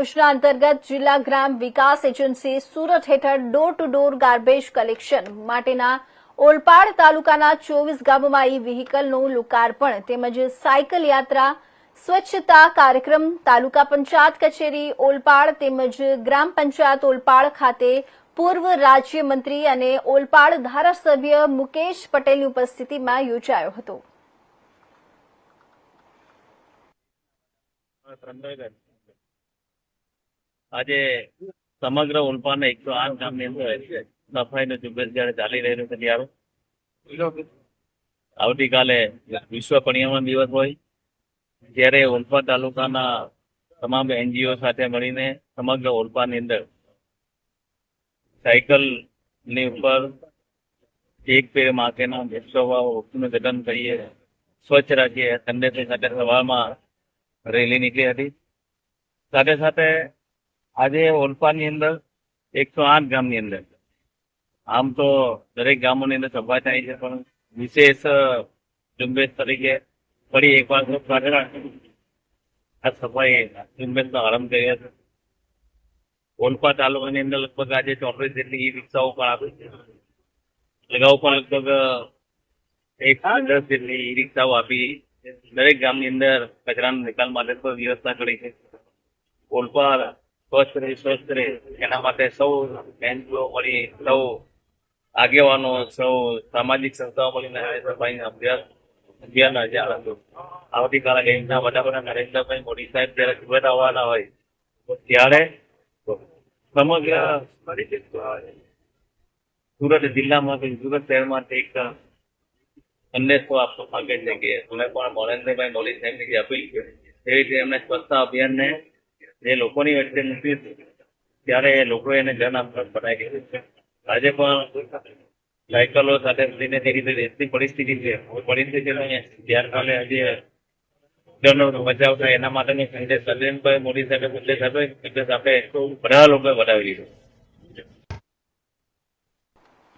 યોજના અંતર્ગત જિલ્લા ગ્રામ વિકાસ એજન્સી સુરત હેઠળ door to door garbage collection માટેના ઓલપાડ તાલુકાના 24 ગામોમાં ઈ વ્હીકલનું લોકાર્પણ તેમજ સાયકલ યાત્રા સ્વચ્છતા કાર્યક્રમ તાલુકા પંચાયત કચેરી ઓલપાડ તેમજ ગ્રામ પંચાયત ઓલપાડ ખાતે પૂર્વ રાજ્યમંત્રી અને ઓલપાડ ધારાસભ્ય મુકેશ પટેલની ઉપસ્થિતિમાં યોજાયો હતો. આજે સમગ્ર ઓલપાડના 108 ગામની અંદર સફાઈનો ઝુંબેશ જ્યારે ચાલી રહ્યો છે ત્યારે આવતીકાલે વિશ્વ પર્યાવરણ દિવસ હોય ત્યારે ઓલપાડ તાલુકાના તમામ NGO સાથે મળીને સમગ્ર ઓલપાડની અંદર સાયકલની ઉપર એક પેડ માટેના વૃક્ષોનું જતન કરીએ, સ્વચ્છ રાખીએ. સંદેશ સાથે સવારમાં રેલી નીકળી હતી. સાથે સાથે આજે ઓલપાડની અંદર 108 ગામની અંદર આમ તો દરેક ગામોની અંદર સભા થાય છે, પણ વિશેષ ઝુંબેશ તરીકે ફરી એકવાર આ સફાઈ ઝુંબેશનો આરંભ કર્યો છે. ઓલપાડ તાલુકાની અંદર લગભગ આજે 34 જેટલી ઈ રિક્ષાઓ પણ આપી છે. અગાઉ પણ લગભગ 110 જેટલી ઈ રિક્ષાઓ આપી દરેક ગામની અંદર કચરાના નિકાલ માટે પણ વ્યવસ્થા કરી છે. ઓલપાડ સ્વસ્થ રહે એના માટે સૌ NGO મળી, સૌ આગેવાનો, સૌ સામાજિક સંસ્થાઓ મળીને સફાઈ અભિયાન આવતીકાલે દેશના વડાપ્રધાન નરેન્દ્રભાઈ મોદી સાહેબ જયારે સુરત આવવાના હોય ત્યારે સમગ્ર સુરત જિલ્લામાં સુરત શહેરમાં એક સંદેશો આપવા માંગે છે કે તમે પણ નરેન્દ્રભાઈ મોદી સાહેબની જે અપીલ છે એ રીતે એમને સ્વચ્છતા અભિયાનને જે લોકોની વચ્ચે મૂકી ત્યારે લોકોએ એને જન આંદોલન બનાવી દીધું છે. આજે પણ સાયકલો સાથે મળીને તે રીતે દેશની પરિસ્થિતિ છે ત્યારકાલે આજે જનનો બચાવ થાય એના માટેનો સંદેશ નરેન્દ્રભાઈ મોદી સાહેબે સંદેશ આપ્યો. સંદેશ આપણે બધા લોકોએ બનાવી દીધો.